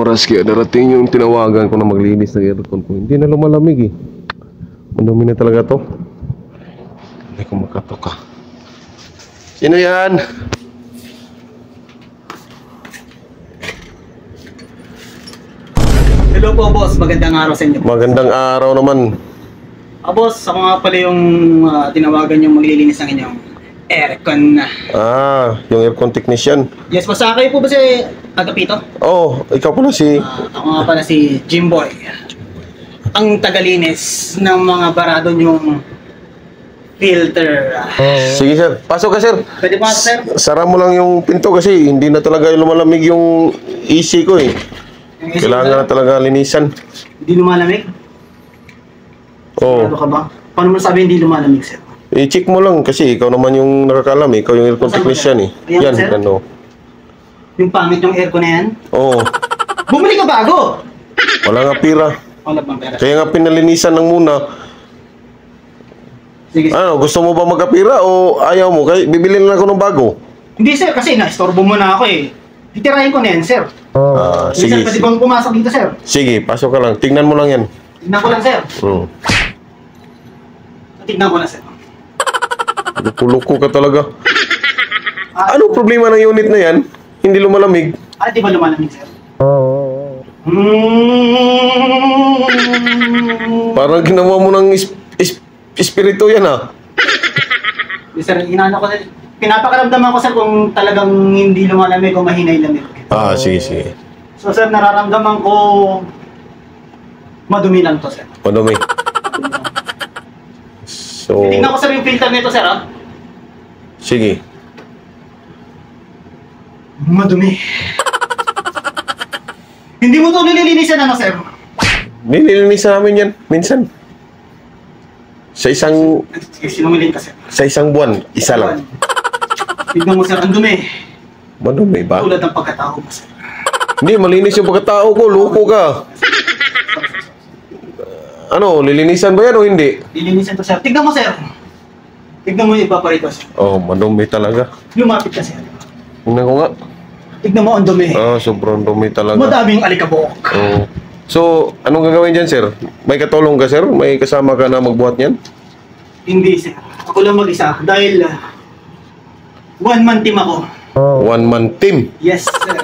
oras kaya darating yung tinawagan ko na maglinis ng aircon ko. Hindi na lumalamig eh. Madumi na talaga to. Hindi ko makatoka. Sino yan? Hello po, boss. Magandang araw sa inyo. Magandang araw naman. Boss, ako nga pala yung tinawagan yung maglilinis ng inyong aircon. Yung aircon technician. Yes, boss. Kayo po ba si Agapito? Oh, ikaw pala si... Ako nga pala si Jimboy. Ang tagalinis ng mga barado yung filter. Sige sir, pasok ka sir. Pwede po nga, sir? Sara mo lang yung pinto kasi hindi na talaga lumalamig yung AC ko eh. Kailangan na talaga linisan. Hindi lumalamig? Oo. Ano ka ba? Paano mo sabi hindi lumalamig, sir? I-check mo lang kasi ikaw naman yung nakakalam eh. Ikaw yung aircon technician eh. Ayan, sir? Ano. Yung pangit yung aircon na yan? Oo. Bumili ka bago! Wala nga pira. Wala bang pera? Kaya nga pinalinisan ng muna. Sige, sir. Ano, gusto mo ba magkapira o ayaw mo? Kaya bibili na ako ng bago. Hindi, sir, kasi na-istorbo mo na ako eh. Titirahin ko na yan, sir. Sige, Sir, pwede bang pumasok dito, sir? sige, pasok ka lang. Tingnan mo lang yan. Tignan ko lang, sir. Tignan ko na, sir. Tuloko ka talaga. Ano problema ng unit na yan? Hindi lumalamig. Di ba lumalamig, sir? Parang ginawa mo ng espiritu yan ah. Sir, inaano ko, sir. Pinapakaramdaman ko, sir, kung talagang hindi lumalamig o mahinay lamig. Sige, sige. So, sir, nararamdaman ko madumi lang to, sir. Madumi. So, Tignan ko, sir, yung filter nito, sir, ah. sige. Madumi. Hindi mo to nililinisan, ano, sir? Nililinisan namin yan, minsan. Sa isang Sinungaling ka, sir. sa isang buwan, isa lang. Tignan mo, sir, ang dumi. Madumi ba? Tulad ng pagkatao mo, sir. Hindi, malinis yung pagkatao ko, loko ka. Ano, lilinisan ba yan o hindi? Lilinisan to, sir. Tignan mo, sir. Tignan mo yung evaporator, sir. Oh, madumi talaga. Lumapit ka, sir. Tingnan ko nga. Tignan mo, ang dumi. Sobrang dumi talaga. Madaming alikabok. Oh. So, anong gagawin dyan, sir? May katulong ka, sir? May kasama ka na magbuhat niyan? Hindi, sir. Ako lang mag-isa. Dahil one-man team ako. One-man team. Yes, sir.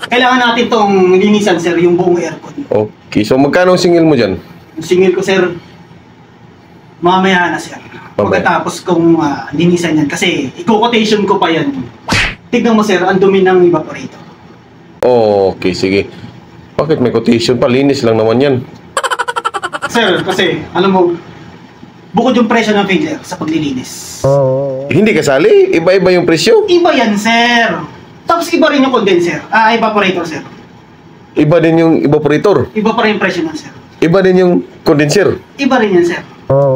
Kailangan natin tong linisan, sir, yung buong aircon. Okay, so magkano ang singil mo dyan? Yung singil ko, sir, mamaya na, sir. Pagkatapos kong linisan yan. Kasi, i-quotation ko pa yan. Tignan mo, sir, ang dumi ng evaporator. Okay, sige. Bakit may quotation pa? Linis lang naman yan. Sir, kasi, alam mo, bukod yung presyo ng filler sa paglilinis. Hindi kasali? Iba-iba yung presyo? Iba yan, sir. Tapos iba rin yung condenser. Evaporator, sir. Iba din yung evaporator? Iba pa rin yung presyo ng sir. Iba din yung condenser? Iba rin yan, sir.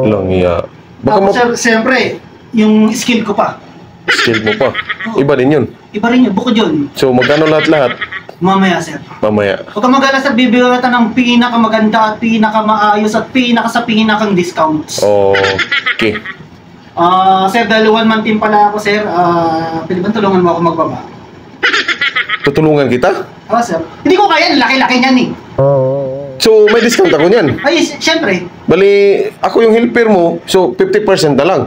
Lang iya. Baka Tapos, sir, siyempre, yung skill ko pa. skill mo pa. Iba din yun. Iba rin yun. Bukod yun. So magkano lahat-lahat? Mamaya, sir. Mamaya. Huwag kang mag-alala, sir. Bibigyan kita ng pinakamaganda at pinakamaayos at pinakang discounts. Okay. Sir, dahil one-man team pala ako, sir. Pwede ba tulungan mo ako magbaba? Tutulungan kita? Sir. Hindi ko kaya. Laki-laki niyan, eh. So may discount ako niyan? Ay, siyempre. Bali, ako yung helper mo, so 50% na lang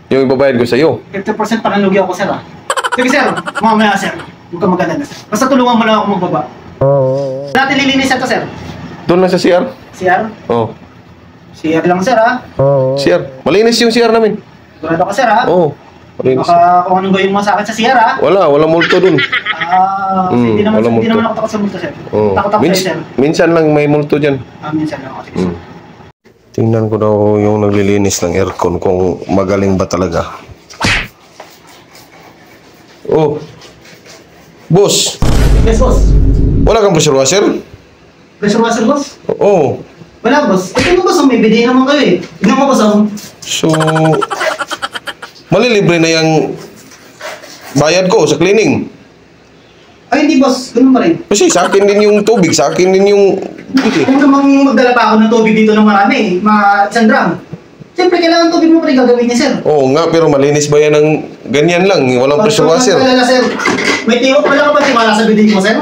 yung ibabayad ko sa'yo. 50% panalugi ako, sir, ah. Sige, sir. Mamaya, sir. Huwag kang mag-alala, sir. Basta tulungan mo lang ako magbaba. Natin lilinisan to, sir. Doon lang sa CR? CR? Oo. CR lang, sir, ah. CR. Malinis yung CR namin. Sigurado ka, sir, ah. Oo. Malinis. Baka kung anong gawin mo sa akin sa CR, ah. Walang multo dun. Hindi naman, walang hindi multo. naman ako takot sa multo, sir. Oo. Takot ako sa'yo, sir. Minsan lang may multo dyan. Minsan lang ako, sir. Tingnan ko daw yung naglilinis ng aircon kung magaling ba talaga. Oh. Boss, Yes, boss. wala kang pressure washer? Pressure washer, boss? Oo. Wala, boss. Ito mo, boss. May bidet naman kayo, eh. Tignan mo, boss, oh. So, malilibre na yung bayad ko sa cleaning. Ay, hindi, boss. Ganun pa rin. Kasi sa akin din yung tubig, sa akin din yung... Kung namang magdala pa ako ng tubig dito ng marami, mga 100 drum. Siyempre, kailangan tubig mo pa rin gagawin niya, sir. Oo nga, pero malinis ba yan ng ganyan lang? Walang pressure washer. Sir. May tiwak pala ka ba tiwala sa bidet mo, sir?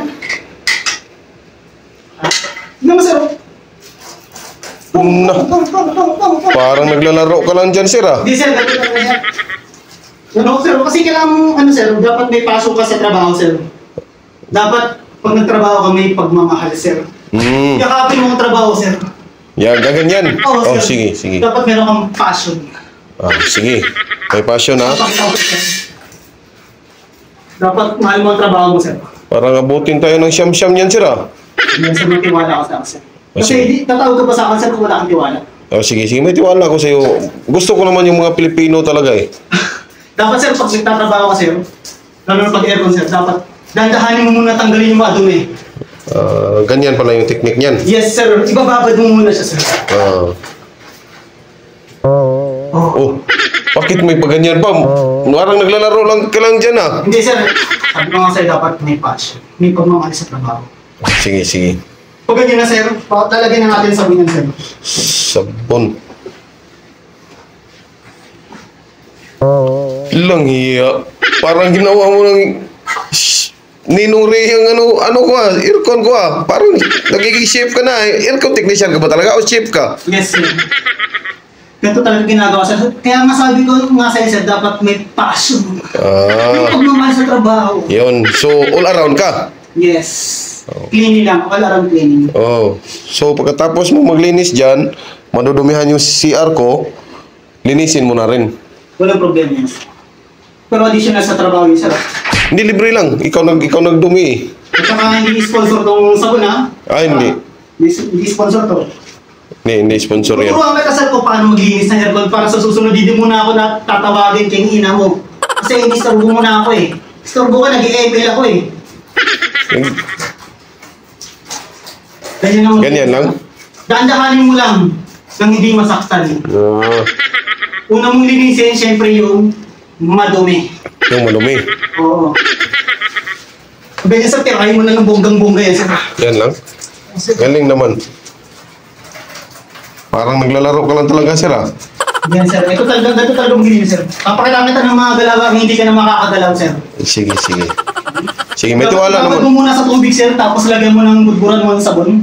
Na, parang naglalaro ka lang dyan, sir, ah. Hindi sir, ganito talaga yan. Ano sir, kasi kailangan, ano sir, dapat may pasok ka sa trabaho sir. Dapat, pag nagtrabaho ka, may pagmamahal sir. Yakapin mo ang trabaho sir. Yan, ganyan. Oo, Oh, sir. sige, sige. Dapat meron kang passion. Ah, sige. May passion, ha? Dapat mahal mo ang trabaho mo sir. Parang abutin tayo ng siyam-siyam yan, sir, ah. Hindi sir, may tiwala ka sa akin sir. Kasi Sige. tatawag ka pa sa akin sir kung wala kang tiwala. Oh, sige, sige. May tiwala ako sa'yo. Gusto ko naman yung mga Pilipino talaga, eh. Dapat sir, pag nagtatrabaho ka sir, lalo na pag aircon sir, dapat dandahanin mo muna tanggalin yung mga dumi. Ganyan pala yung technique niyan. Yes sir, ibababad mo muna siya sir. Oh, bakit may paganyan pa? Parang naglalaro lang ka lang dyan, ah. Hindi sir, sabi ko nga sir, dapat may passion. May pagmamahal sa trabaho. Sige, sige. Pag ganyan na sir, lalagyan na natin sa sabon yan sir. Sabon. Lang hiya. Parang ginawa mo ng Ninong Ray yung ano ko, aircon ko, ah. Parang nagiging chef ka na, eh. Aircon technician ka ba talaga o chef ka? Yes sir. Ganito talaga ginagawa sir. Kaya nga sabi ko nga sa'yo sir, dapat may passion. May pagmamahal sa trabaho. Yun. So, all around ka? Yes. Cleaning lang, all around cleaning. Oh. So, pagkatapos mo maglinis dyan, madudumihan yung CR ko, linisin mo na rin. Walang problema yun. Pero additional sa trabaho yun sir. Hindi, libre lang. Ikaw nagdumi, eh. At saka hindi sponsor tong sabon ha. Hindi. Hindi sponsor to. Hindi sponsor yan. Turuan kita sir kung paano maglinis ng aircon para sa susunod hindi mo na ako tatawagin kay ina mo. Kasi ini-storbo mo na ako eh. Storbo ka, nag-i-email ako eh. Ganyan lang? Dahan-dahanin mo lang nang hindi masaktan. Una mong linisin, syempre yung madumi. Yung madumi. Oo. Ganyan sir, tirahin mo na ng bonggang-bongga yan sir. Yan lang? Galing naman. Parang naglalaro ka lang talaga, sir, ah. Yan sir, ito talaga magiging sir. Papakita kita ng mga galaw, hindi ka na makakagalaw sir. Sige, sige. Sige, may tiwala Tapos naman. mo muna sa tubig sir, tapos lagyan mo ng budburan mo ng sabon.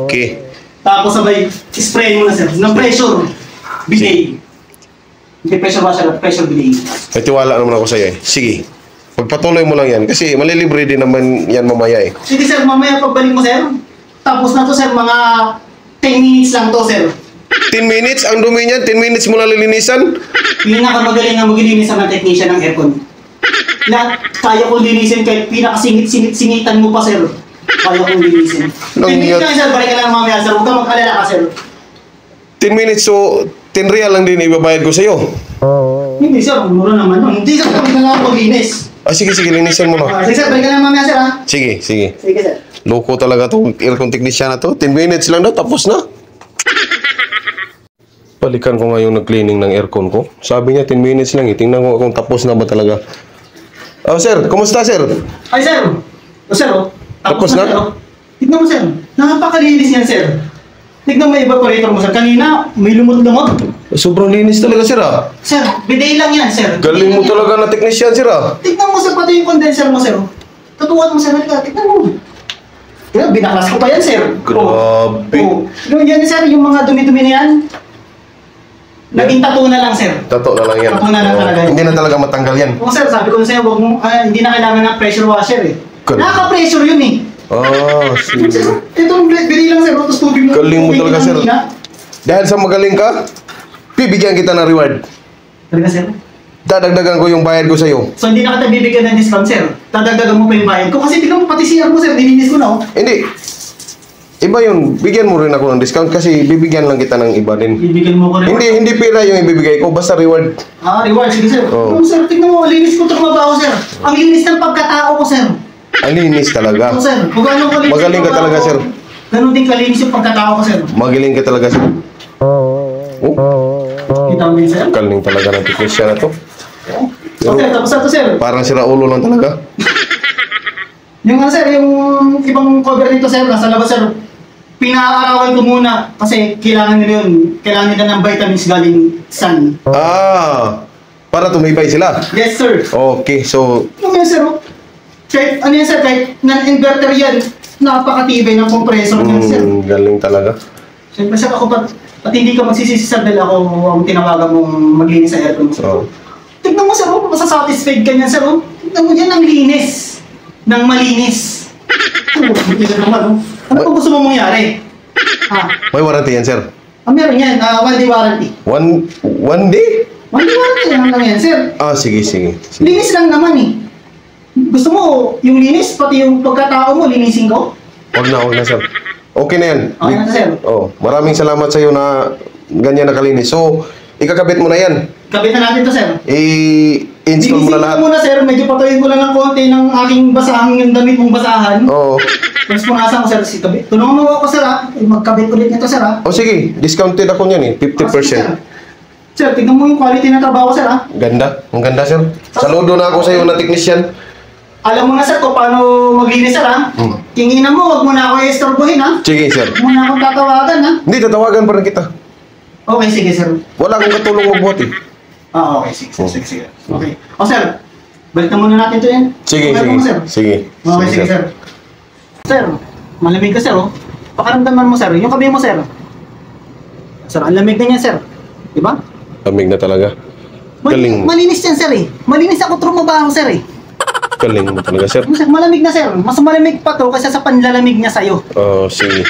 Okay. Tapos sabay, spray mo na sir, ng pressure. Bidet. Hindi pressure washer, pressure bidet. May tiwala naman ako sa'yo, eh. Sige. Pagpatuloy mo lang yan. Kasi malilibre din naman yan mamaya, eh. Sige sir, mamaya pagbalik mo sir. Tapos na to sir, mga 10 minutes lang to sir. 10 minutes? Ang dumi niyan? 10 minutes mo na lilinisan? Pinakamagaling na maglilinis ng technician ng aircon. Lahat, kaya kong linisin kahit pinakasingit-singitan mo pa sir. Kaya kong linisin. 10 minutes lang sir, balik ka lang mamaya sir. Huwag ka mag-alala ka sir. 10 minutes, so 10 real lang din ibabayad ko sa'yo. Hindi sir, mura naman nun. Hindi sir, kami na lang maglinis. Sige, sige, linisan mo na. Sige sir, balik ka lang mamaya sir ha. Sige, sige. Sige sir. Loko talaga itong aircon technician na to. 10 minutes lang daw, tapos na. Balikan ko nga yung nag-cleaning ng aircon ko. Sabi niya 10 minutes lang, eh. Tingnan ko kung tapos na ba talaga. Oh, sir, kumusta, sir? Ay sir, sir oh. Tapos na? Sir, oh. Tignan mo sir, napakalinis yan sir. Tignan mo yung evaporator mo sir, kanina may lumot-lumot. Sobrang linis talaga, sir, ah. Sir, bidet lang yan sir. Galing mo talaga na technician, sir, ah. Tignan mo sir, pati yung condenser mo sir. Tutuwan mo sir, tignan mo. Kaya binaklas ko pa yan sir. Grabe. Oh. Yan sir, yung mga dumi-dumi na yan. Naging tattoo na lang sir. Tato na lang yan. Tattoo na lang talaga yan. Hindi na talaga matanggal yan. Oo sir, sabi ko na sa'yo, wag mo, hindi na kailangan ng pressure washer eh. Galing. Nakaka-pressure yun eh. Sige. Sir, itong bili lang sir, tapos tubig mo. Galing mo tubig talaga, lang sir. muna. Dahil sa magaling ka, bibigyan kita ng reward. Talaga sir? Dadagdagan ko yung bayad ko sa'yo. So hindi na kita bibigyan ng discount sir. Dadagdagan mo pa yung bayad ko. Kasi tignan mo pati CR mo sir, nilinis ko na oh. Hindi. Iba yun. Bigyan mo rin ako ng discount kasi bibigyan lang kita ng iba din. Bibigyan mo ko rin. Hindi pera yung ibibigay ko. Basta reward. Reward. Sige sir. Oo. Sir, tignan mo, linis ko itong mabaho sir. Ang linis ng pagkatao ko sir. Ang linis talaga. Oo sir. Kung gano'ng kalinis Magaling ka yung talaga, pagkatao sir. ko, ganun din kalinis yung pagkatao ko sir. Magaling ka talaga, sir. Kita mo din sir? Galing talaga ng technician na to. O sir, tapos na to sir. Parang sira ulo lang talaga. Yung sir, yung ibang cover nito sir, nasa labas sir. Pinaarawan ko muna kasi kailangan nila yun. Kailangan nila ng vitamins galing sun. Para tumibay sila. Yes sir. Okay, so Ano yan sir? Oh? Kahit, ano yan sir, kahit non-inverter yan, napakatibay ng compressor niyan sir. galing talaga. Siyempre sir, ako pat hindi ka magsisisi sir dahil ako ang tinawagan mong maglinis sa aircon mo sir. Oo. Tignan mo sir, masasatisfied ka niyan sir. Tignan mo yan ang linis. Nang malinis. Hindi ka naman Ano pa gusto mo mangyari? May warranty yan, sir. Meron yan, 1 day warranty. One day? 1 day warranty lang yan sir. Sige. Linis lang naman eh. Gusto mo yung linis, pati yung pagkatao mo, linisin ko? Huwag na, sir. Okay na yan. Okay na sir. Maraming salamat sa iyo na ganyan nakalinis. So, ikakabit mo na yan. Kabit na natin to sir. I-install mo na lahat. Linisin ko muna sir, medyo patuloyin ko lang ng konti ng aking basahan, yung damit mong basahan. Oo. Tapos punasan ko sir, si kabit. Tulungan mo ako sir magkabit ulit nito sir Sige, discounted ako niyan 50%. Sir, tignan mo yung quality ng trabaho sir Ganda. Ang ganda, sir. Saludo na ako sa iyo na technician. Alam mo na sir kung paano maglinis sir Kinginan mo, wag mo na ako istorbohin Sige, sir. Wag mo na akong tatawagan Hindi, tatawagan pa rin kita. Okay, sige sir. Wala akong katulong magbuhat Okay, sige. Okay. Sir, balik na muna natin to yan. Sige. Okay, sige sir. Sir, malamig ka sir Pakaramdaman mo sir, yung kabi mo sir. Sir, ang lamig na niyan sir. Diba? Lamig na talaga. Galing. Malinis yan sir Malinis ako trumabaho sir Galing mo talaga, sir. Sir, malamig na sir. Mas malamig pa to kaysa sa panlalamig niya sa'yo. Sige.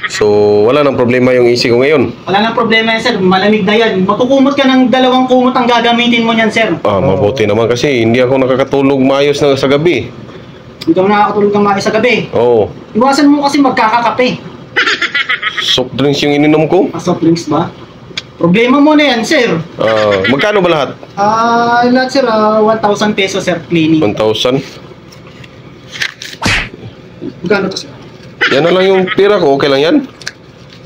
So, wala nang problema yung isi ko ngayon. Wala nang problema yan sir. Malamig na yan. Matukumot ka ng 2 kumot ang gagamitin mo niyan sir. Mabuti naman kasi hindi ako nakakatulog maayos na sa gabi. Hindi ka nakakatulog ng maayos sa gabi. Oo. Iwasan mo kasi magkakakape. Soft drinks yung ininom ko. Soft drinks ba? Problema mo na yan sir. Magkano ba lahat? Lahat sir, 1,000 pesos sir, cleaning. 1,000? Magkano to sir? Yan na lang yung tira ko. Okay lang yan?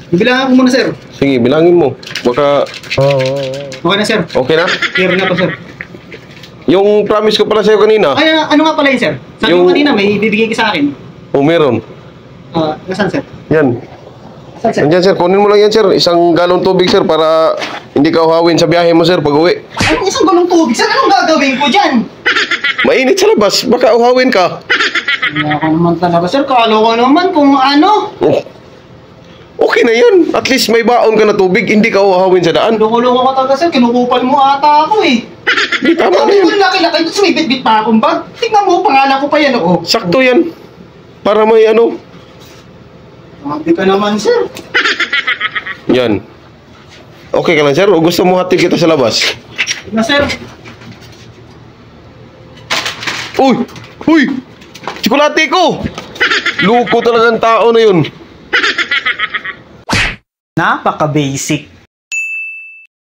Bibilangan ko muna sir. Sige, bilangin mo. Baka... Okay na sir. Okay na? Clear na to sir. Yung promise ko pala sa'yo kanina. Ano nga pala yun sir? Sabi mo kanina may ibibigay ka sa akin. Meron. Nasaan sir? Yan. Saan sir? Andiyan, sir. Kunin mo lang yan, sir. Isang galong tubig, sir, para hindi ka uhawin sa biyahe mo, sir, pag uwi. Anong isang galong tubig? Sir, anong gagawin ko dyan? Mainit sa labas. Baka uhawin ka. Wala ka naman talaga sir. Kala ko naman kung ano. Okay na yan. At least may baon ka na tubig. Hindi ka uhawin sa daan. Loko-loko ka talaga sir. Kinukupal mo ata ako Hindi, tama na yan. Ang laki-laki. Tapos may bit-bit pa akong bag. Tingnan mo, pangalan ko pa yan Sakto yan. Para may Hindi ka naman sir. Yan. Okay ka lang, sir? O gusto mo hatid kita sa labas? Na sir. Uy! Tsokolate ko! Luko talaga ang tao na yun. Napaka-basic.